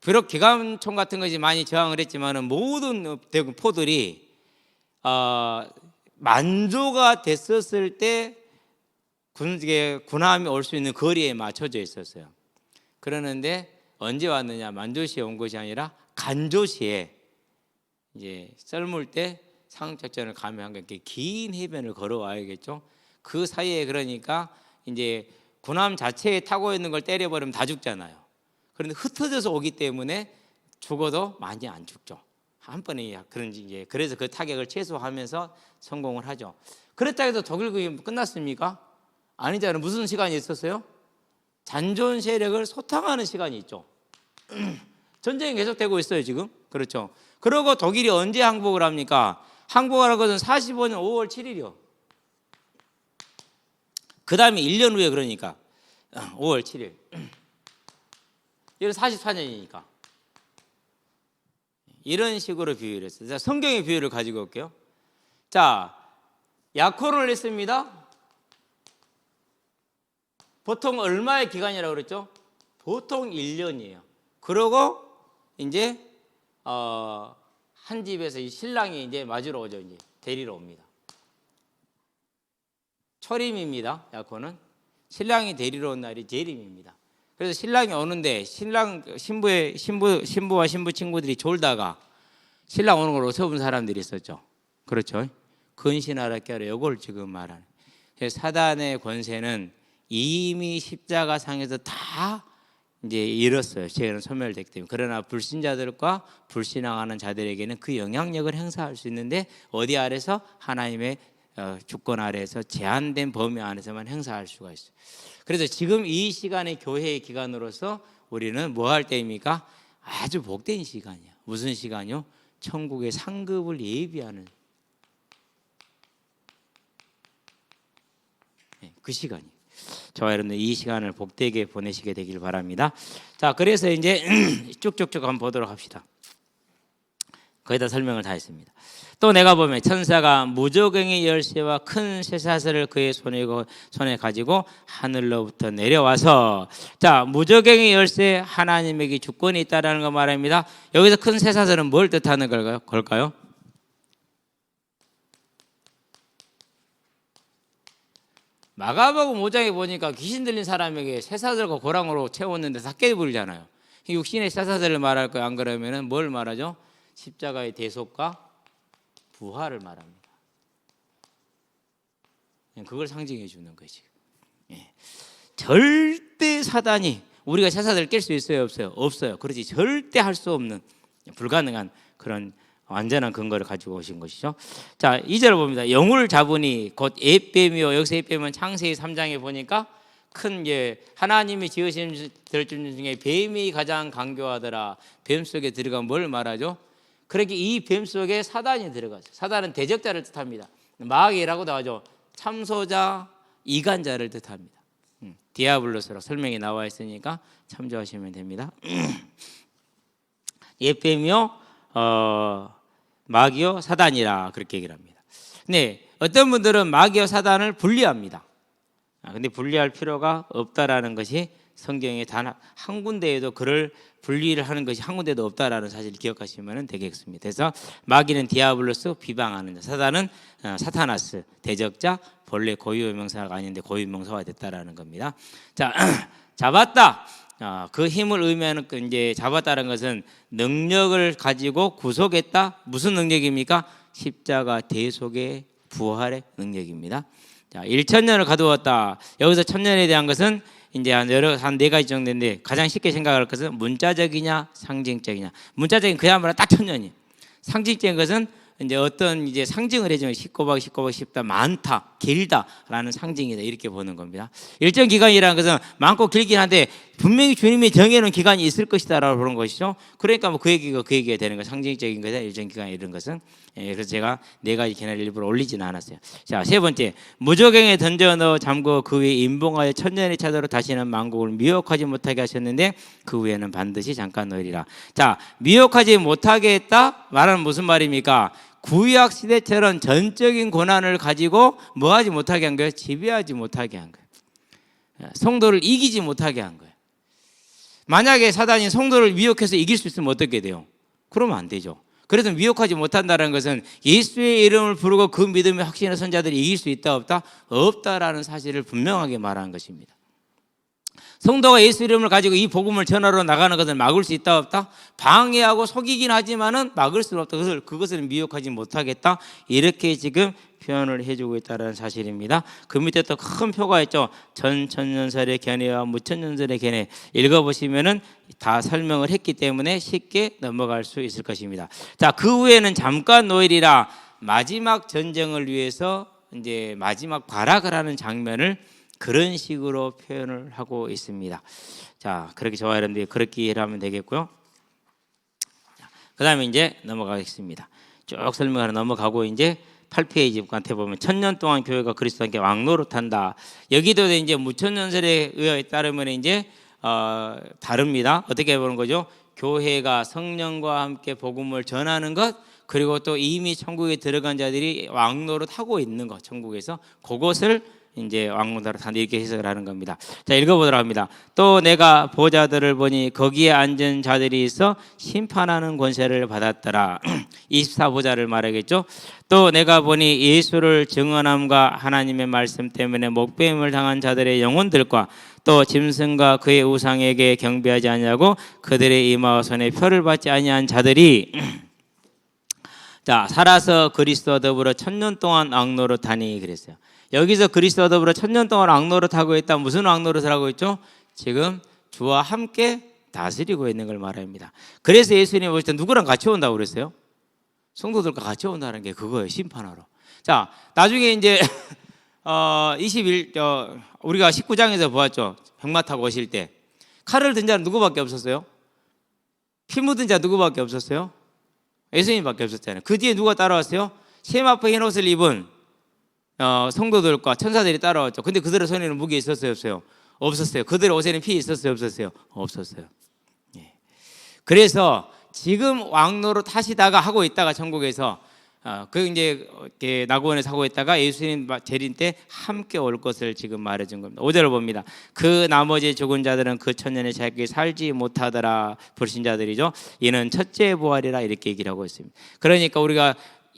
비록 기관총 같은 것이 많이 저항을 했지만은 모든 대군 포들이 만조가 됐었을 때 군함이 올 수 있는 거리에 맞춰져 있었어요. 그러는데 언제 왔느냐? 만조시에 온 것이 아니라 간조시에 이제 썰물 때 상륙작전을 감행한 게 긴 해변을 걸어와야겠죠. 그 사이에 그러니까 이제 군함 자체에 타고 있는 걸 때려버리면 다 죽잖아요. 그런데 흩어져서 오기 때문에 죽어도 많이 안 죽죠. 한 번에 그런지 이제 그래서 그 타격을 최소화하면서 성공을 하죠. 그랬다 해도 독일군이 끝났습니까? 아니잖아요. 무슨 시간이 있었어요? 잔존 세력을 소탕하는 시간이 있죠. 전쟁이 계속되고 있어요 지금. 그렇죠. 그리고 독일이 언제 항복을 합니까? 항복을 한 것은 45년 5월 7일이요. 그 다음에 1년 후에 그러니까 5월 7일. 이건 44년이니까. 이런 식으로 비유를 했어요. 자, 성경의 비유를 가지고 올게요. 자, 약혼을 했습니다. 보통 얼마의 기간이라고 그랬죠? 보통 1년이에요. 그러고 이제 한 집에서 이 신랑이 이제 맞으러 오죠. 이제 데리러 옵니다. 초림입니다. 약혼은 신랑이 데리러 온 날이 재림입니다. 그래서 신랑이 오는데 신부와 신부 친구들이 졸다가 신랑 오는 걸 어서 본 사람들이 있었죠. 그렇죠. 근신하라께 하라. 이걸 지금 말하는. 사단의 권세는 이미 십자가 상에서 다 이제 잃었어요. 죄는 소멸됐기 때문에. 그러나 불신자들과 불신앙하는 자들에게는 그 영향력을 행사할 수 있는데 어디 아래서? 하나님의 주권 아래에서 제한된 범위 안에서만 행사할 수가 있어요. 그래서 지금 이 시간의 교회의 기간으로서 우리는 뭐 할 때입니까? 아주 복된 시간이야. 무슨 시간이요? 천국의 상급을 예비하는 그 시간이에요. 저와 여러분들 이 시간을 복되게 보내시게 되길 바랍니다. 자, 그래서 이제 쭉쭉쭉 한번 보도록 합시다. 거의 다 설명을 다 했습니다. 또 내가 보면 천사가 무저갱의 열쇠와 큰 쇠사슬을 그의 손에 가지고 하늘로부터 내려와서, 자, 무저갱의 열쇠, 하나님에게 주권이 있다라는 거 말합니다. 여기서 큰 쇠사슬은 뭘 뜻하는 걸까요? 마가복음 5장에 보니까 귀신 들린 사람에게 쇠사슬과 고랑으로 채웠는데 다 깨버리잖아요. 육신의 쇠사슬을 말할 거예요. 안 그러면은 뭘 말하죠? 십자가의 대속과 부활을 말합니다. 그걸 상징해 주는 거지. 절대 사단이 우리가 쇠사슬을 깰 수 있어요, 없어요? 없어요. 그렇지. 절대 할 수 없는 불가능한 그런 완전한 근거를 가지고 오신 것이죠. 자, 2절 봅니다. 영을 잡으니 곧 옓뱀이요. 여기서 옓뱀은 창세기 3장에 보니까 큰 하나님이 지으신 들 중에 뱀이 가장 강교하더라. 뱀 속에 들어가면 뭘 말하죠? 그렇게 이 뱀 속에 사단이 들어가죠. 사단은 대적자를 뜻합니다. 마귀라고도 하죠. 참소자, 이간자를 뜻합니다. 디아블로스라고 설명이 나와 있으니까 참조하시면 됩니다. 옓뱀이요, 마귀요, 사단이라 그렇게 얘기를 합니다. 네, 어떤 분들은 마귀와 사단을 분리합니다. 근데 분리할 필요가 없다라는 것이 성경에 단 한 군데에도 그를 분리를 하는 것이 한 군데도 없다라는 사실을 기억하시면 되겠습니다. 그래서 마귀는 디아블로스, 비방하는 자, 사단은 사타나스, 대적자, 본래 고유명사가 아닌데 고유명사가 됐다라는 겁니다. 자, 잡았다. 그 힘을 의미하는 이제 잡았다는 것은 능력을 가지고 구속했다. 무슨 능력입니까? 십자가 대속의 부활의 능력입니다. 자, 1천년을 가두었다. 여기서 천년에 대한 것은 이제 한 네 가지 정도인데 가장 쉽게 생각할 것은 문자적이냐 상징적이냐. 문자적인 그야말로 딱 천년이. 상징적인 것은 이제 어떤 이제 상징을 해주면 19박 쉽다, 많다, 길다라는 상징이다 이렇게 보는 겁니다. 일정 기간이라는 것은 많고 길긴 한데 분명히 주님이 정해놓은 기간이 있을 것이다라고 보는 것이죠. 그러니까 뭐 그 얘기가 되는 거 상징적인 거다. 일정 기간 이런 것은. 그래서 제가 네 가지 개념을 일부러 올리지는 않았어요. 자, 세 번째, 무저갱에 던져 넣어 잠그어 그 위에 임봉하여 천년의 차도로 다시는 만국을 미혹하지 못하게 하셨는데 그 후에는 반드시 잠깐 놓으리라. 자, 미혹하지 못하게 했다 말하는 무슨 말입니까? 구약 시대처럼 전적인 고난을 가지고 뭐하지 못하게 한 거예요? 지배하지 못하게 한 거예요. 성도를 이기지 못하게 한 거예요. 만약에 사단이 성도를 미혹해서 이길 수 있으면 어떻게 돼요? 그러면 안 되죠. 그래서 미혹하지 못한다는 것은 예수의 이름을 부르고 그 믿음의 확신의 선자들이 이길 수 있다 없다? 없다라는 사실을 분명하게 말하는 것입니다. 성도가 예수 이름을 가지고 이 복음을 전하러 나가는 것을 막을 수 있다 없다? 방해하고 속이긴 하지만은 막을 수는 없다. 그것을 미혹하지 못하겠다. 이렇게 지금 표현을 해주고 있다는 사실입니다. 그 밑에 또 큰 표가 있죠. 전천년설의 견해와 무천년설의 견해 읽어보시면은 다 설명을 했기 때문에 쉽게 넘어갈 수 있을 것입니다. 자, 그 후에는 잠깐 노일이라 마지막 전쟁을 위해서 이제 마지막 발악을 하는 장면을 그런 식으로 표현을 하고 있습니다. 자, 그렇게 저와 여러분들이 그렇게 이해를 하면 되겠고요. 그 다음에 이제 넘어가겠습니다. 쭉 설명하러 넘어가고 이제 8페이지한테 보면 천년 동안 교회가 그리스도와 함께 왕노릇한다. 여기도 이제 무천년설에 의해 따르면 이제 다릅니다. 어떻게 보는 거죠? 교회가 성령과 함께 복음을 전하는 것, 그리고 또 이미 천국에 들어간 자들이 왕노릇하고 있는 것, 천국에서 그것을 이제 왕노릇 한다 이렇게 해석을 하는 겁니다. 자, 읽어보도록 합니다. 또 내가 보좌들을 보니 거기에 앉은 자들이 있어 심판하는 권세를 받았더라. 24보좌를 말하겠죠. 또 내가 보니 예수를 증언함과 하나님의 말씀 때문에 목배임을 당한 자들의 영혼들과 또 짐승과 그의 우상에게 경배하지 아니하고 그들의 이마와 손에 표를 받지 아니한 자들이 자, 살아서 그리스도와 더불어 천년 동안 왕노릇하니 그랬어요. 여기서 그리스도와 더불어 천년 동안 왕노릇하고 있다. 무슨 왕노릇을 하고 있죠? 지금 주와 함께 다스리고 있는 걸 말합니다. 그래서 예수님이 보실 때 누구랑 같이 온다고 그랬어요? 성도들과 같이 온다는 게 그거예요. 심판하러. 자, 나중에 이제 우리가 19장에서 보았죠. 병마 타고 오실 때 칼을 든 자는 누구밖에 없었어요? 피 묻은 자 누구밖에 없었어요? 예수님밖에 없었잖아요. 그 뒤에 누가 따라왔어요? 세마포 흰 옷을 입은 성도들과 천사들이 따라왔죠. 근데 그들의 손에는 무기 있었어요, 없어요? 없었어요. 그들의 옷에는 피 있었어요, 없었어요? 없었어요. 예. 그래서 지금 왕노릇 하시다가 하고 있다가 천국에서 그 이제 낙원에서 하고 있다가 예수님 재림 때 함께 올 것을 지금 말해준 겁니다. 5절을 봅니다. 그 나머지 죽은 자들은 그 천년에 자기 살지 못하더라. 불신자들이죠. 이는 첫째 부활이라 이렇게 얘기를 하고 있습니다. 그러니까 우리가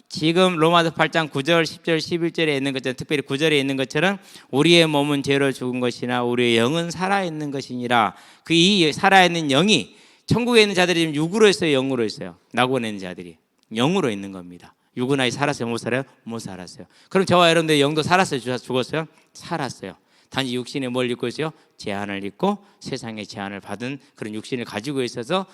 지금 로마서 8장 9절, 10절, 11절에 있는 것처럼 특별히 9절에 있는 것처럼 우리의 몸은 죄로 죽은 것이나 우리의 영은 살아있는 것이니라. 그 이 살아있는 영이 천국에 있는 자들이 지금 육으로 있어요, 영으로 있어요? 낙원에 있는 자들이 영으로 있는 겁니다. 육은 아이 살았어요, 못 살아요? 못 살았어요. 그럼 저와 여러분들 영도 살았어요, 죽었어요? 살았어요. 단지 육신에 뭘 입고 있어요? 제한을 입고 세상의 제한을 받은 그런 육신을 가지고 있어서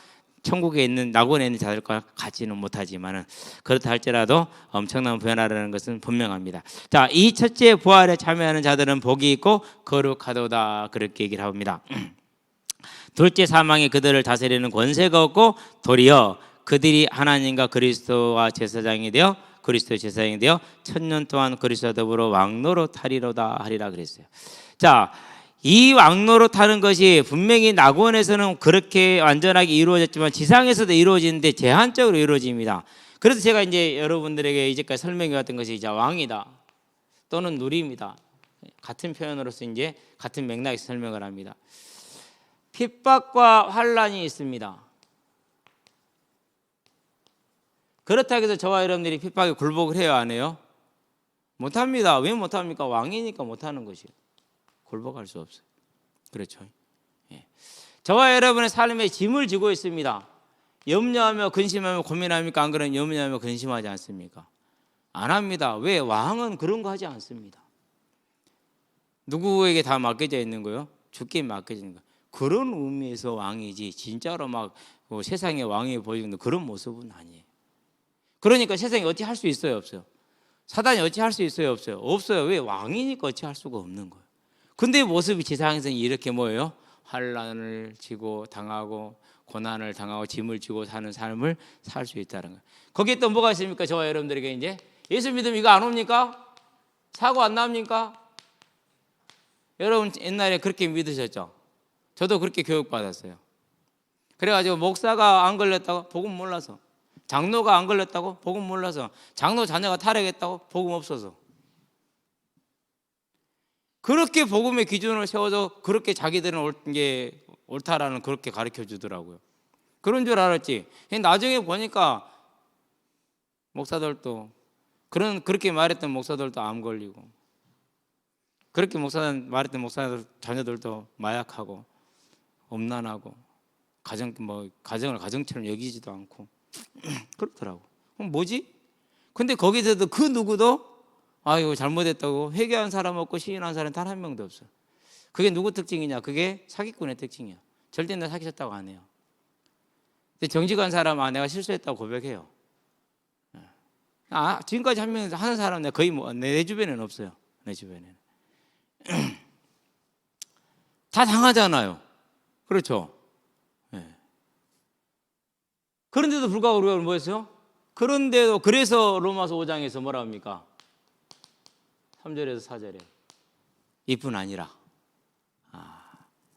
천국에 있는 낙원에 있는 자들과 같지는 못하지만은 그렇다 할지라도 엄청난 변화라는 것은 분명합니다. 자, 이 첫째 부활에 참여하는 자들은 복이 있고 거룩하도다 그렇게 얘기를 합니다. 둘째 사망이 그들을 다스리는 권세가 없고 도리어 그들이 하나님과 그리스도와 제사장이 되어 그리스도의 제사장이 되어 천년 동안 그리스도와 더불어 왕노릇하리로다 하리라 그랬어요. 자, 이 왕노릇하는 것이 분명히 낙원에서는 그렇게 완전하게 이루어졌지만 지상에서도 이루어지는데 제한적으로 이루어집니다. 그래서 제가 이제 여러분들에게 이제까지 설명해 왔던 것이 이제 왕이다 또는 누리입니다. 같은 표현으로서 이제 같은 맥락에서 설명을 합니다. 핍박과 환란이 있습니다. 그렇다고 해서 저와 여러분들이 핍박에 굴복을 해요, 안 해요? 못합니다. 왜 못합니까? 왕이니까 못하는 것이에요. 굴복할 수 없어요. 그렇죠. 예. 저와 여러분의 삶에 짐을 지고 있습니다. 염려하며 근심하며 고민합니까? 안 그러면 염려하며 근심하지 않습니까? 안 합니다. 왜? 왕은 그런 거 하지 않습니다. 누구에게 다 맡겨져 있는 거요? 주께 맡겨져 있는 거. 그런 의미에서 왕이지 진짜로 막 세상의 왕이 보이는 그런 모습은 아니에요. 그러니까 세상에 어찌 할 수 있어요, 없어요? 사단이 어찌 할 수 있어요, 없어요? 없어요. 왜? 왕이니까 어찌 할 수가 없는 거예요. 근데 모습이 지상에서는 이렇게 뭐예요? 환란을 지고 당하고 고난을 당하고 짐을 지고 사는 삶을 살 수 있다는 거예요. 거기에 또 뭐가 있습니까? 저와 여러분들에게 이제 예수 믿으면 이거 안 옵니까? 사고 안 납니까? 여러분 옛날에 그렇게 믿으셨죠? 저도 그렇게 교육받았어요. 그래가지고 목사가 안 걸렸다고 복음 몰라서, 장로가 안 걸렸다고 복음 몰라서, 장로 자녀가 타락했다고 복음 없어서, 그렇게 복음의 기준을 세워서 그렇게 자기들은 옳다라는 그렇게 가르쳐 주더라고요. 그런 줄 알았지. 나중에 보니까 목사들도 그렇게 말했던 목사들도 암 걸리고, 그렇게 말했던 목사들 자녀들도 마약하고 엄난하고 가정을 가정처럼 여기지도 않고 그렇더라고. 뭐지? 근데 거기서도 그 누구도 아유 잘못했다고 회개한 사람 없고 시인한 사람 단 한 명도 없어. 그게 누구 특징이냐? 그게 사기꾼의 특징이야. 절대 나 사기쳤다고 안 해요. 근데 정직한 사람 내가 실수했다고 고백해요. 지금까지 한 명 하는 사람 내가 거의 내 주변에는 없어요. 내 주변에는 다 당하잖아요. 그렇죠? 네. 그런데도 불구하고 우리가 뭐였어요? 그런데도 그래서 로마서 5장에서 뭐라 합니까? 3절에서 4절에 이뿐 아니라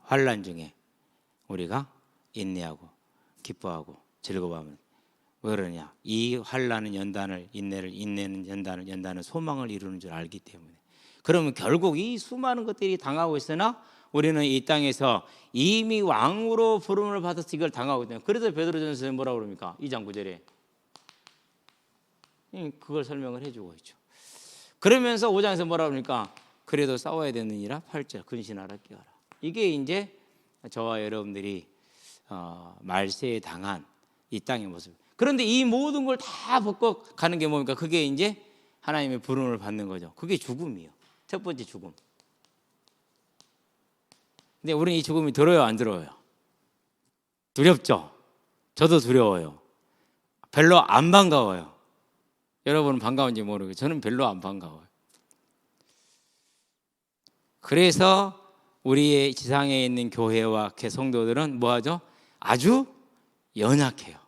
환난 중에 우리가 인내하고 기뻐하고 즐거워하면 왜 그러냐? 이 환난은 연단을, 인내는 연단은 소망을 이루는 줄 알기 때문에. 그러면 결국 이 수많은 것들이 당하고 있으나 우리는 이 땅에서 이미 왕으로 부름을 받아서 이걸 당하고 있다. 그래서 베드로전서에 뭐라고 그럽니까? 2장 9절에 그걸 설명을 해주고 있죠. 그러면서 5장에서 뭐라고 그럽니까? 그래도 싸워야 되느니라 8절 근신하라 깨어라. 이게 이제 저와 여러분들이 말세에 당한 이 땅의 모습. 그런데 이 모든 걸 다 벗고 가는 게 뭡니까? 그게 이제 하나님의 부름을 받는 거죠. 그게 죽음이에요. 첫 번째 죽음. 근데 우리는 이 죽음이 들어요, 안 들어요? 두렵죠? 저도 두려워요. 별로 안 반가워요. 여러분은 반가운지 모르고 저는 별로 안 반가워요. 그래서 우리의 지상에 있는 교회와 성도들은 뭐하죠? 아주 연약해요.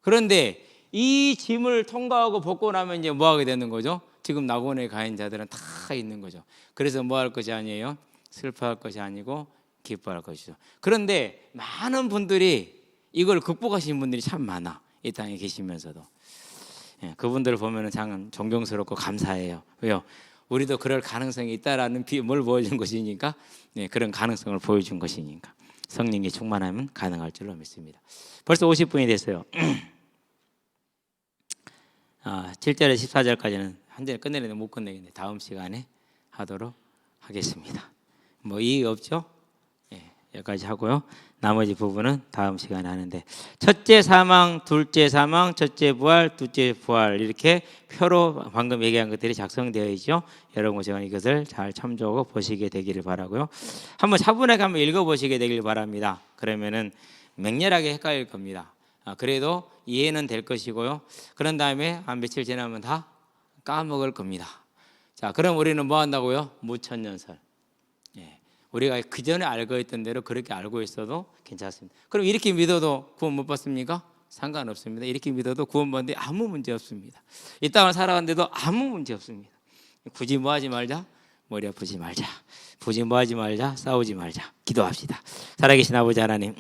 그런데 이 짐을 통과하고 벗고 나면 이제 뭐하게 되는 거죠? 지금 낙원에 가 있는 자들은 다 있는 거죠. 그래서 뭐할 것이 아니에요? 슬퍼할 것이 아니고 기뻐할 것이죠. 그런데 많은 분들이 이걸 극복하신 분들이 참 많아. 이 땅에 계시면서도. 그분들을 보면 참 존경스럽고 감사해요. 왜요? 우리도 그럴 가능성이 있다라는 뭘 보여준 것이니까, 그런 가능성을 보여준 것이니까 성령이 충만하면 가능할 줄로 믿습니다. 벌써 50분이 됐어요. 7절에서 14절까지는 한 절에 끝내는데 못 끝내겠네. 다음 시간에 하도록 하겠습니다. 뭐 이의 없죠? 여기까지 하고요. 나머지 부분은 다음 시간에 하는데, 첫째 사망, 둘째 사망, 첫째 부활, 둘째 부활, 이렇게 표로 방금 얘기한 것들이 작성되어 있죠. 여러분 제가 이것을 잘 참조하고 보시게 되기를 바라고요. 한번 차분하게 한번 읽어보시게 되길 바랍니다. 그러면은 맹렬하게 헷갈릴 겁니다. 그래도 이해는 될 것이고요. 그런 다음에 한 며칠 지나면 다 까먹을 겁니다. 자, 그럼 우리는 뭐 한다고요? 무천년설. 우리가 그 전에 알고 있던 대로 그렇게 알고 있어도 괜찮습니다. 그럼 이렇게 믿어도 구원 못 받습니까? 상관없습니다. 이렇게 믿어도 구원 받는데 아무 문제 없습니다. 이 땅을 살아가는데도 아무 문제 없습니다. 굳이 뭐 하지 말자? 머리 아프지 말자. 굳이 뭐 하지 말자? 싸우지 말자. 기도합시다. 살아계신 아버지 하나님,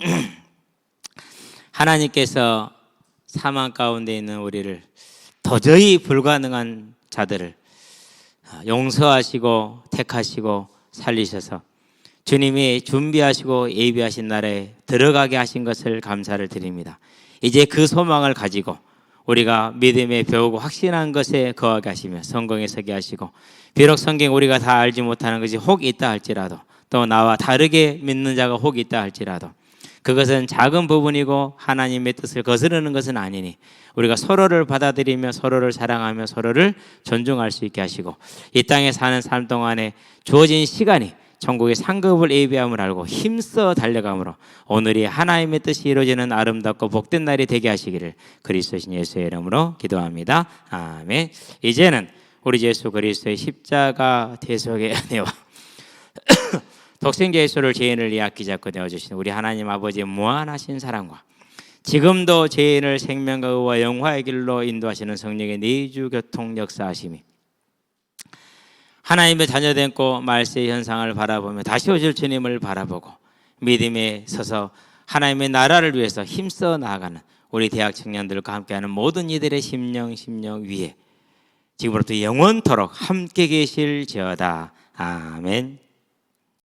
하나님께서 사망 가운데 있는 우리를, 도저히 불가능한 자들을 용서하시고 택하시고 살리셔서 주님이 준비하시고 예비하신 날에 들어가게 하신 것을 감사를 드립니다. 이제 그 소망을 가지고 우리가 믿음에 배우고 확신한 것에 거하게 하시며 성공에 서게 하시고, 비록 성경 우리가 다 알지 못하는 것이 혹 있다 할지라도, 또 나와 다르게 믿는 자가 혹 있다 할지라도 그것은 작은 부분이고 하나님의 뜻을 거스르는 것은 아니니 우리가 서로를 받아들이며 서로를 사랑하며 서로를 존중할 수 있게 하시고, 이 땅에 사는 삶 동안에 주어진 시간이 천국의 상급을 예비함을 알고 힘써 달려감으로 오늘이 하나님의 뜻이 이루어지는 아름답고 복된 날이 되게 하시기를 그리스도신 예수의 이름으로 기도합니다. 아멘. 이제는 우리 예수 그리스도의 십자가 대속의 은혜와 독생자 예수를 죄인을 위하여 기잡고 내어주신 우리 하나님 아버지의 무한하신 사랑과 지금도 죄인을 생명과 의와 영화의 길로 인도하시는 성령의 내주 교통 역사하심이 하나님의 자녀된 고 말세의 현상을 바라보며 다시 오실 주님을 바라보고 믿음에 서서 하나님의 나라를 위해서 힘써 나아가는 우리 대학 청년들과 함께하는 모든 이들의 심령 위에 지금부터 영원토록 함께 계실지어다. 아멘.